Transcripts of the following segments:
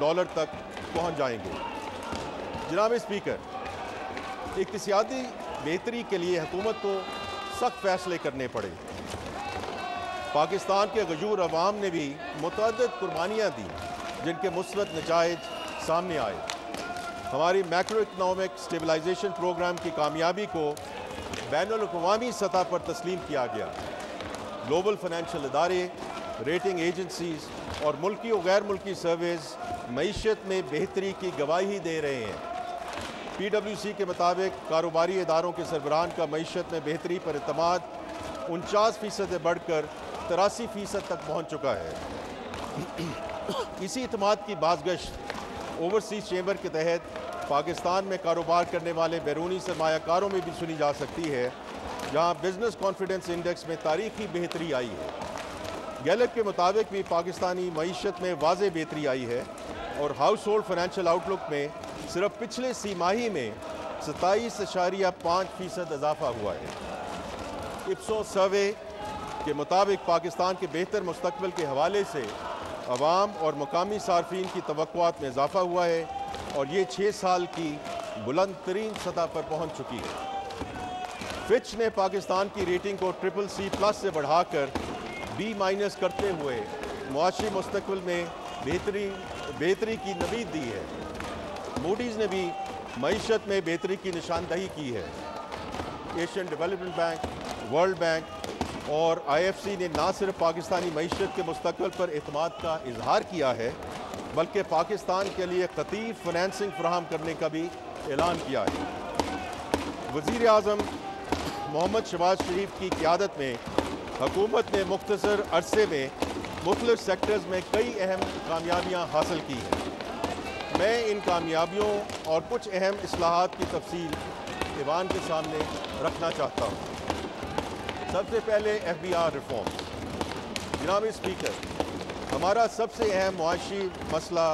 Dollar तक पहुंच जाएंगे। जनाब स्पीकर, इक़्तिसादी बेहतरी के लिए हुकूमत को सख्त फैसले करने पड़े। पाकिस्तान के गजूर अवाम ने भी मुतअद्दिद कुर्बानियाँ दी जिनके मुस्बत नताइज सामने आए। हमारी मैक्रो इकनॉमिक स्टेबलाइजेशन प्रोग्राम की कामयाबी को बैनुल अक़वामी सतह पर तस्लीम किया गया। ग्लोबल फाइनेंशियल इदारे, रेटिंग एजेंसीज और मुल्की और गैर मुल्की सर्वेज मईशत में बेहतरी की गवाही दे रहे हैं। PwC के मुताबिक कारोबारी इदारों के सरबराहान का मईशत में बेहतरी पर एतमाद 49% से बढ़कर 83% तक पहुँच चुका है। इसी एतमाद की बाज़गश्त ओवरसीज़ चैम्बर के तहत पाकिस्तान में कारोबार करने वाले बैरूनी सरमायाकारों में भी सुनी जा सकती है, जहाँ बिजनेस कॉन्फिडेंस इंडेक्स में तारीखी बेहतरी आई है। गैलप के मुताबिक भी पाकिस्तानी मईशत में वाज़े बेहतरी आई है और हाउस होल्ड फाइनेंशियल आउटलुक में सिर्फ पिछले सी माही में 27.5% इजाफा हुआ है। इप्सोस सर्वे के मुताबिक पाकिस्तान के बेहतर मुस्तकबिल के हवाले से अवाम और मुकामी सार्फिन की तवक्कुआत में इजाफा हुआ है और ये 6 साल की बुलंद तरीन सतह पर पहुँच चुकी है। फिच ने पाकिस्तान की रेटिंग को CCC+ से बढ़ाकर B- करते हुए मुआशी मुस्तकबिल में बेहतरी की नवीद दी है। मूडीज़ ने भी मईशत में बेहतरी की निशानदही की है। Asian development bank, world bank और IFC ने न सिर्फ पाकिस्तानी मईशत के मुस्तकबिल पर एतमाद का इजहार किया है, बल्कि पाकिस्तान के लिए खतीब फाइनेंसिंग फराहम करने का भी ऐलान किया है। वज़ीर आज़म मोहम्मद शहबाज शरीफ की क़यादत में हुकूमत ने मुख्तसर अरसे में मुख्तलिफ सेक्टर्स में कई अहम कामयाबियाँ हासिल की हैं। मैं इन कामयाबियों और कुछ अहम इस्लाहात की तफसील ईवान के सामने रखना चाहता हूँ। सबसे पहले FBR रिफॉर्म। जनाब स्पीकर, हमारा सबसे अहम मुआशी मसला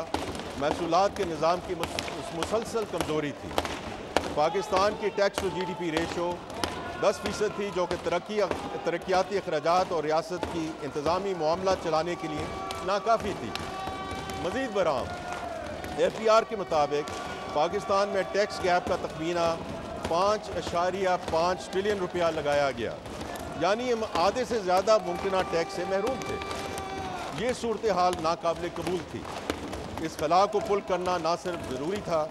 महसूलात के निज़ाम की मुसलसल कमज़ोरी थी। पाकिस्तान की टैक्स टू GDP रेशो 10% थी, जो कि तरक्याती अखराजात और रियासत की इंतज़ामी मामला चलाने के लिए नाकाफ़ी थी। मज़ीद बराम FBR के मुताबिक पाकिस्तान में टैक्स गैप का तखमीना 5.5 ट्रिलियन रुपया लगाया गया, यानी हम आधे से ज़्यादा मुमकिन टैक्स से महरूम थे। ये सूरत हाल नाकाबिल कबूल थी। इस खला को पुल करना ना सिर्फ ज़रूरी था,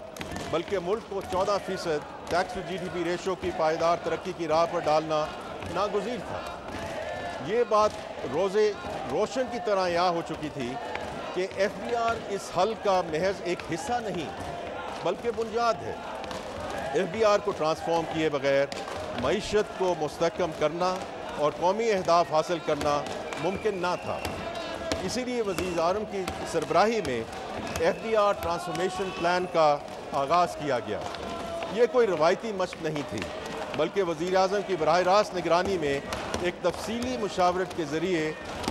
बल्कि मुल्क को 14% टैक्स टू GDP रेशो की पायदार तरक्की की राह पर डालना नागुज़ीर था। ये बात रोशन की तरह यहाँ हो चुकी थी कि FBR इस हल का महज एक हिस्सा नहीं बल्कि बुनियाद है। FBR को ट्रांसफॉर्म किए बगैर मईशत को मुस्तहकम करना और कौमी अहदाफ हासिल करना मुमकिन ना था। इसीलिए वज़ीर आज़म की सरबराही में FBR ट्रांसफॉर्मेशन प्लान का आगाज़ किया गया। ये कोई रवायती मशक नहीं थी, बल्कि वज़ीर आज़म की बराह रास्त निगरानी में एक तफसीली मुशावरत के ज़रिए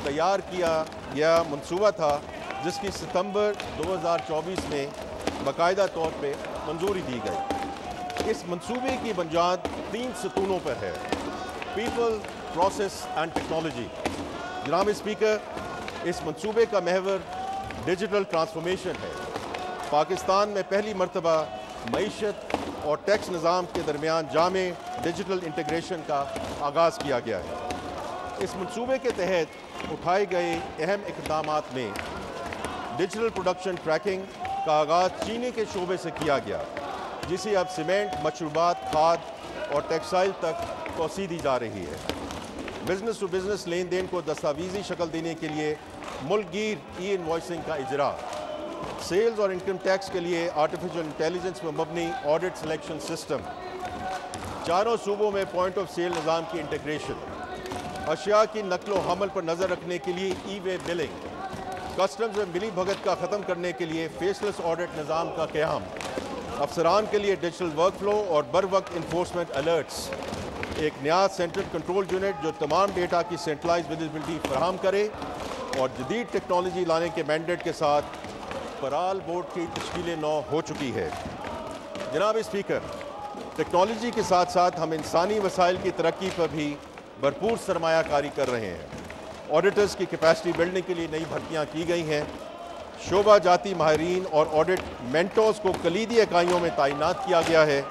तैयार किया गया मनसूबा था, जिसकी सितंबर 2024 में बाकायदा तौर पे मंजूरी दी गई। इस मंसूबे की बुनियाद 3 सतूनों पर है: पीपल, प्रोसेस एंड टेक्नोलॉजी। जनाब स्पीकर, इस मंसूबे का महवर डिजिटल ट्रांसफॉर्मेशन है। पाकिस्तान में पहली मरतबा मईशत और टैक्स निज़ाम के दरमियान जामे डिजिटल इंटीग्रेशन का आगाज़ किया गया है। इस मंसूबे के तहत उठाए गए अहम इक़दामात में डिजिटल प्रोडक्शन ट्रैकिंग का आगाज़ चीनी के शोबे से किया गया, जिसे अब सीमेंट, मशरूबात, खाद और टेक्सटाइल तक तोसी दी जा रही है। बिजनेस टू बिजनेस लेन देन को दस्तावेजी शक्ल देने के लिए मुल्कगीर E-इनवॉइसिंग का इजरा, सेल्स और इनकम टैक्स के लिए आर्टिफिशियल इंटेलिजेंस पर मबनी ऑडिट सिलेक्शन सिस्टम, चारों सूबों में पॉइंट ऑफ सेल निज़ाम की इंटीग्रेशन, अशिया की नकलो हमल पर नज़र रखने के लिए E-वे बिलिंग, कस्टम्स में मिली भगत का ख़त्म करने के लिए फेसलेस ऑडिट निज़ाम का क़याम, अफसरान के लिए डिजिटल वर्क फ्लो और बर वक्त इन्फोर्समेंट अलर्ट्स, एक नया सेंट्रल कंट्रोल यूनिट जो तमाम डेटा की सेंट्रलाइज विजिबिलिटी फराहम करे और जदीद टेक्नोलॉजी लाने के मैंडेट के साथ पराल बोर्ड की तश्कील नौ हो चुकी है। जनाब स्पीकर, टेक्नोलॉजी के साथ साथ हम इंसानी वसाइल की तरक्की पर भी भरपूर सरमायाकारी कर रहे हैं। ऑडिटर्स की कैपेसिटी बिल्डिंग के लिए नई भर्तियाँ की गई हैं। شعبہ جاتی ماہرین اور آڈٹ مینٹورز کو کلیدی اکائیوں میں تعینات کیا گیا ہے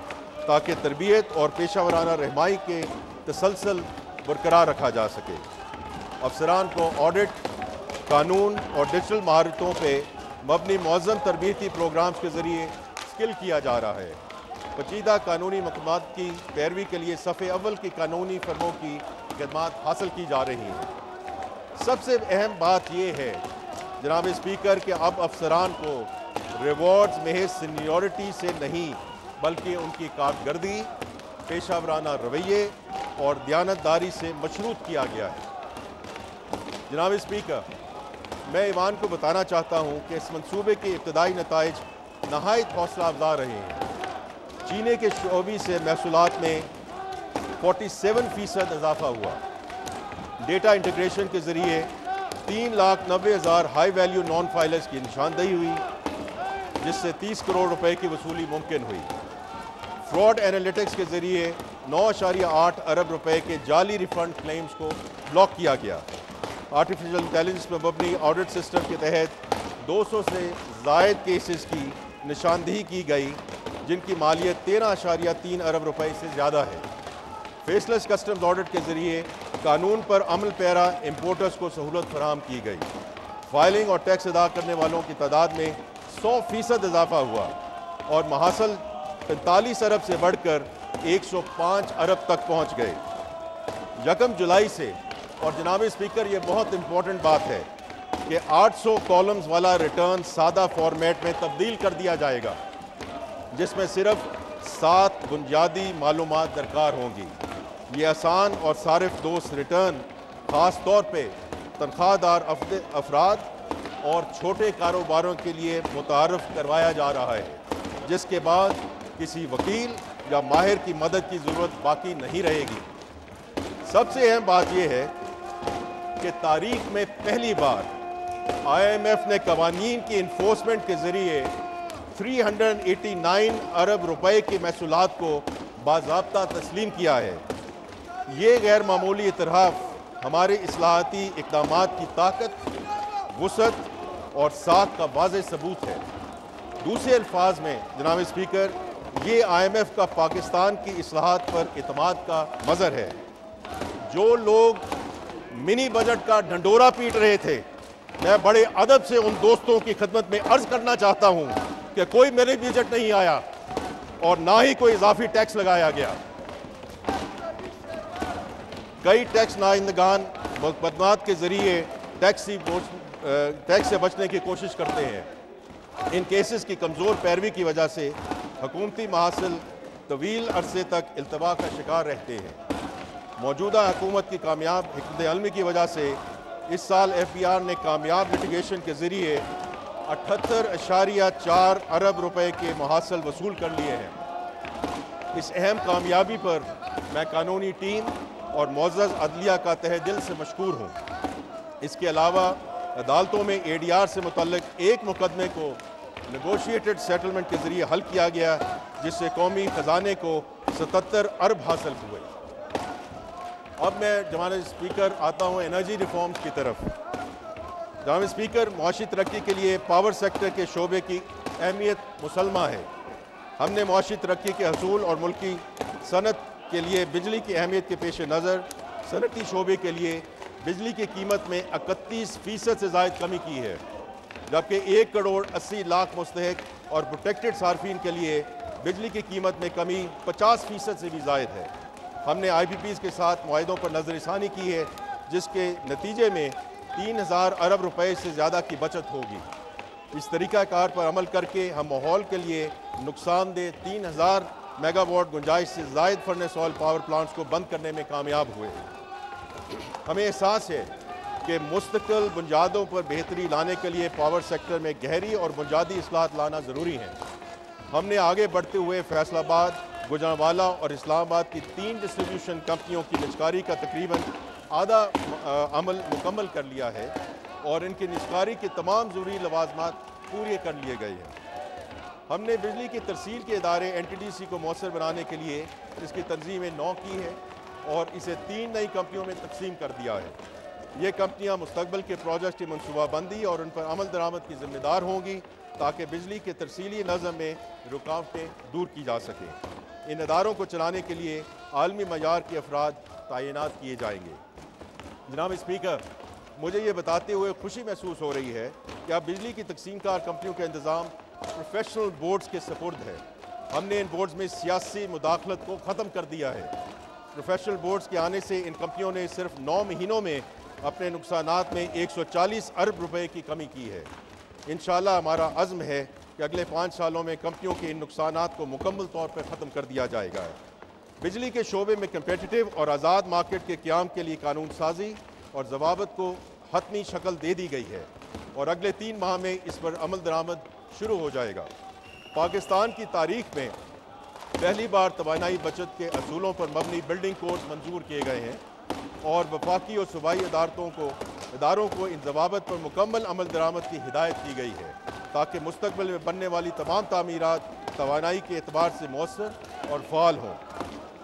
تاکہ تربیت اور پیشہ ورانہ رہنمائی کے تسلسل برقرار رکھا جا سکے۔ افسران کو آڈٹ، قانون اور ڈیجیٹل مہارتوں پہ مبنی معظم تربیتی پروگرامز کے ذریعے اسکل کیا جا رہا ہے۔ پیچیدہ قانونی مقامات کی پیروی کے لیے صف اول کی قانونی فرموں کی خدمات حاصل کی جا رہی ہیں۔ سب سے اہم بات یہ ہے جناب اسپیکر کہ اب افسران کو ریوارڈز محض سینیورٹی سے نہیں بلکہ ان کی کارکردگی، پیشہ ورانہ رویے اور دیانتداری سے مشروط کیا گیا ہے۔ جناب اسپیکر، میں ایوان کو بتانا چاہتا ہوں کہ اس منصوبے کے ابتدائی نتائج نہایت حوصلہ افزا رہے ہیں۔ چینے کے شعبے سے محصولات میں 47% اضافہ ہوا۔ ڈیٹا انٹیگریشن کے ذریعے 3,90,000 ہائی ویلیو نان فائلرز کی نشاندہی ہوئی، جس سے 30 کروڑ روپے کی وصولی ممکن ہوئی۔ فراڈ اینالیٹکس کے ذریعے 9.8 ارب روپے کے جعلی ریفنڈ کلیمز کو بلاک کیا گیا۔ آرٹیفیشل انٹیلیجنس پر مبنی آڈٹ سسٹم کے تحت 200 سے زائد کیسز کی نشاندہی کی گئی، جن کی مالیت 13.3 ارب روپے سے زیادہ ہے۔ فیس لیس کسٹمز آڈٹ کے ذریعے قانون پر عمل پیرا امپورٹرز کو سہولت فراہم کی گئی۔ فائلنگ اور ٹیکس ادا کرنے والوں کی تعداد میں 100% اضافہ ہوا اور محاصل 45 ارب سے بڑھ کر 105 ارب تک پہنچ گئے۔ 1 جولائی سے، اور جناب اسپیکر یہ بہت امپورٹنٹ بات ہے کہ 800 کالمز والا ریٹرن سادہ فارمیٹ میں تبدیل کر دیا جائے گا، جس میں صرف 7 بنیادی معلومات درکار ہوں گی۔ یہ آسان اور صارف دوست ریٹرن خاص طور پہ تنخواہ دار افراد اور چھوٹے کاروباروں کے لیے متعارف کروایا جا رہا ہے، جس کے بعد کسی وکیل یا ماہر کی مدد کی ضرورت باقی نہیں رہے گی۔ سب سے اہم بات یہ ہے کہ تاریخ میں پہلی بار IMF نے قوانین کی انفورسمنٹ کے ذریعے 389 ارب روپے کے محصولات کو باضابطہ تسلیم کیا ہے۔ یہ غیر معمولی اعتراف ہمارے اصلاحاتی اقدامات کی طاقت، وسعت اور ساکھ کا واضح ثبوت ہے۔ دوسرے الفاظ میں جناب اسپیکر، یہ IMF کا پاکستان کی اصلاحات پر اعتماد کا مظہر ہے۔ جو لوگ منی بجٹ کا ڈھنڈورا پیٹ رہے تھے، میں بڑے ادب سے ان دوستوں کی خدمت میں عرض کرنا چاہتا ہوں کہ کوئی میرے بجٹ نہیں آیا اور نہ ہی کوئی اضافی ٹیکس لگایا گیا۔ کئی ٹیکس نائندگان مقدمات کے ذریعے ٹیکس سے بچنے کی کوشش کرتے ہیں۔ ان کیسز کی کمزور پیروی کی وجہ سے حکومتی محاصل طویل عرصے تک التوا کا شکار رہتے ہیں۔ موجودہ حکومت کی کامیاب حکمت عملی کی وجہ سے اس سال FBR نے کامیاب لٹیگیشن کے ذریعے 78.4 ارب روپے کے محاصل وصول کر لیے ہیں۔ اس اہم کامیابی پر میں قانونی ٹیم اور معزز عدلیہ کا تہہ دل سے مشکور ہوں۔ اس کے علاوہ عدالتوں میں ADR سے متعلق ایک مقدمے کو نیگوشیٹڈ سیٹلمنٹ کے ذریعے حل کیا گیا، جس سے قومی خزانے کو 77 ارب حاصل ہوئے۔ اب میں جناب اسپیکر آتا ہوں انرجی ریفارمز کی طرف۔ جناب اسپیکر، معاشی ترقی کے لیے پاور سیکٹر کے شعبے کی اہمیت مسلمہ ہے۔ ہم نے معاشی ترقی کے حصول اور ملکی صنعت کے لیے بجلی کی اہمیت کے پیش نظر صنعتی شعبے کے لیے بجلی کی قیمت میں 31% سے زائد کمی کی ہے، جبکہ 1 کروڑ 80 لاکھ مستحق اور پروٹیکٹڈ صارفین کے لیے بجلی کی قیمت میں کمی 50% سے بھی زائد ہے۔ ہم نے IPPs کے ساتھ معاہدوں پر نظر ثانی کی ہے، جس کے نتیجے میں 3000 ارب روپے سے زیادہ کی بچت ہوگی۔ اس طریقہ کار پر عمل کر کے ہم ماحول کے لیے نقصان دہ 3000 میگا واٹ گنجائش سے زائد فرنس آئل پاور پلانٹس کو بند کرنے میں کامیاب ہوئے۔ ہمیں احساس ہے کہ مستقل بنیادوں پر بہتری لانے کے لیے پاور سیکٹر میں گہری اور بنیادی اصلاحات لانا ضروری ہیں۔ ہم نے آگے بڑھتے ہوئے فیصل آباد، گوجرانوالہ اور اسلام آباد کی 3 ڈسٹریبیوشن کمپنیوں کی نجکاری کا تقریباً آدھا عمل مکمل کر لیا ہے اور ان کی نجکاری کے تمام ضروری لوازمات پورے کر لیے گئے ہیں۔ ہم نے بجلی کی ترسیل کے ادارے NTDC کو مؤثر بنانے کے لیے اس کی تنظیم نو کی ہے اور اسے 3 نئی کمپنیوں میں تقسیم کر دیا ہے۔ ये कंपनियां मुस्तकबिल के प्रोजेक्ट की मनसूबाबंदी और उन पर अमल दरामद की जिम्मेदार होंगी ताकि बिजली के तरसीली नज़म में रुकावटें दूर की जा सकें। इन इदारों को चलाने के लिए आलमी मयार के अफराद तैनात किए जाएंगे। जनाब स्पीकर, मुझे ये बताते हुए खुशी महसूस हो रही है कि अब बिजली की तकसीम कार कंपनियों का इंतज़ाम प्रोफेशनल बोर्ड्स के सपुर्द है। हमने इन बोर्ड्स में सियासी मुदाखलत को ख़त्म कर दिया है। प्रोफेशनल बोर्ड्स के आने से इन कंपनियों ने सिर्फ 9 महीनों में अपने नुकसानात में 140 अरब रुपए की कमी की है। इंशाअल्लाह हमारा अज़्म है कि अगले 5 सालों में कंपनियों के इन नुकसानात को मुकम्मल तौर पर ख़त्म कर दिया जाएगा। बिजली के शोबे में कम्पेटिटिव और आज़ाद मार्केट के क़याम के लिए कानून साजी और ज़वाबत को हतमी शक्ल दे दी गई है और अगले 3 माह में इस पर अमल दरामद शुरू हो जाएगा। पाकिस्तान की तारीख में पहली बार तवानाई बचत के असूलों पर मबनी बिल्डिंग कोड्स मंजूर किए गए हैं और वफाकी और सूबाई इदारों को इन ज़वाबत पर मुकम्मल अमल दरामद की हिदायत की गई है ताकि मुस्तकबिल में बनने वाली तमाम तामीरात तवानाई के एतबार से मौसर और फ़ाल हों।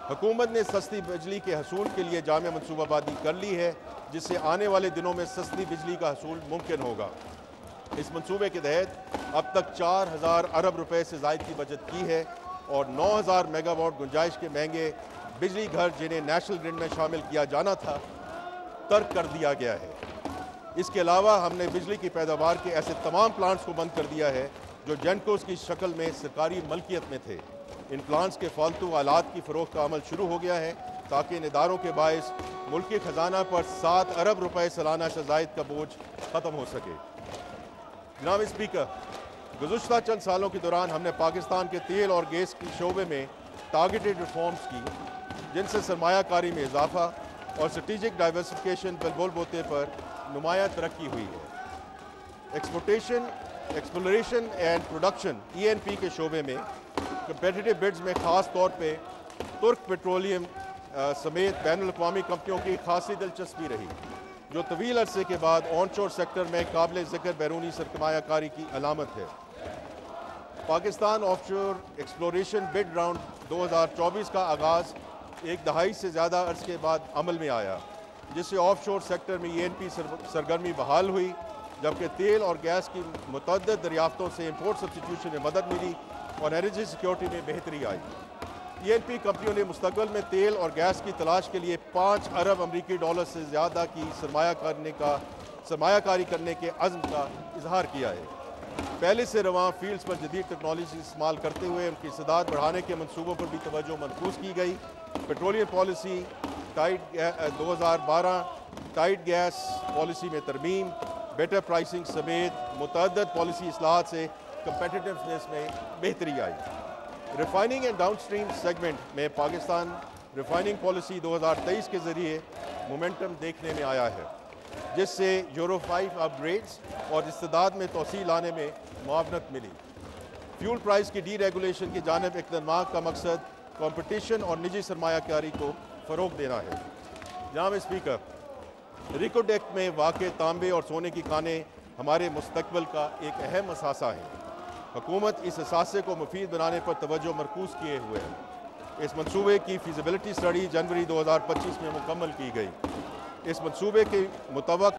हुकूमत ने सस्ती बिजली के हसूल के लिए जामे मनसूबाबंदी कर ली है, जिससे आने वाले दिनों में सस्ती बिजली का हसूल मुमकिन होगा। इस मंसूबे के तहत अब तक 4000 अरब रुपए से ज़ायद की बचत की है और 9000 मेगावाट गुंजाइश के महंगे बिजली घर जिन्हें नेशनल ग्रिड में शामिल किया जाना था तर्क कर दिया गया है। इसके अलावा हमने बिजली की पैदावार के ऐसे तमाम प्लांट्स को बंद कर दिया है जो जेनकोस की शक्ल में सरकारी मलकियत में थे। इन प्लांट्स के फालतू आलात की फ़रोख्त का अमल शुरू हो गया है ताकि इन इदारों के बायस मुल्की खजाना पर 7 अरब रुपए सालाना से ज़ायद का बोझ ख़त्म हो सके। जनाब स्पीकर, गुज़श्ता चंद सालों के दौरान हमने पाकिस्तान के तेल और गैस के शोबे में टारगेटेड रिफॉर्म्स की, जिनसे सरमायाकारी में इजाफा और स्ट्रेटेजिक डाइवर्सिफिकेशन बलबोते पर नुमाया तरक्की हुई है। एक्सप्लोरेशन एंड प्रोडक्शन ENP के शोबे में कंपेटिटिव बिड्स में ख़ास तौर पे तुर्क पेट्रोलियम समेत बैनुल अक़वामी कंपनियों की खासी दिलचस्पी रही, जो तवील अरसे के बाद ऑनशोर सेक्टर में काबिल ज़िक्र बैरूनी सरमायाकारी की अलामत है। Pakistan offshore exploration bid round 2024 का आगाज़ एक दहाई से ज़्यादा अर्स के बाद अमल में आया, जिससे ऑफशोर सेक्टर में ENP सरगर्मी बहाल हुई, जबकि तेल और गैस की मुतअद्दिद दरियाफ्तों से इंपोर्ट सब्स्टिट्यूशन में मदद मिली और एनर्जी सिक्योरिटी में बेहतरी आई। ENP कंपनियों ने मुस्तकबिल में तेल और गैस की तलाश के लिए 5 अरब अमरीकी डॉलर से ज़्यादा की सरमायाकारी करने के अज़्म का इजहार किया है। पहले से रवां फील्ड्स पर जदीद टेक्नोलॉजी इस्तेमाल करते हुए उनकी इस्तेदाद बढ़ाने के मनसूबों पर भी तवज्जो मरकूज़ की गई। Petroleum policy 2012 tight gas policy में तरमीम, बेटर प्राइसिंग समेत मुतअद्दिद पॉलिसी इस्लाहात से कम्पेटिटिवनेस में बेहतरी आई। रिफाइनिंग एंड डाउनस्ट्रीम सेगमेंट में पाकिस्तान रिफाइनिंग पॉलिसी 2023 के ज़रिए मोमेंटम देखने में आया है, जिससे यूरो 5 अपग्रेड्स और इस्तेदाद में तोसी लाने में मुआवनत मिली। फ्यूल प्राइस की डी रेगुलेशन की जानिब इक़दाम का मकसद कंपटीशन और निजी सरमायाकारी को फ़रोग़ देना है। जनाब स्पीकर, रिकॉर्ड एक्ट में वाक़े तांबे और सोने की खानें हमारे मुस्तक़बिल का एक अहम असासा है। हुकूमत इस असासे को मुफीद बनाने पर तवज्जो मरकूज़ किए हुए है। इस मंसूबे की फ़ीज़िबिलिटी स्टडी जनवरी 2025 में मुकम्मल की गई। इस मंसूबे के मुताबिक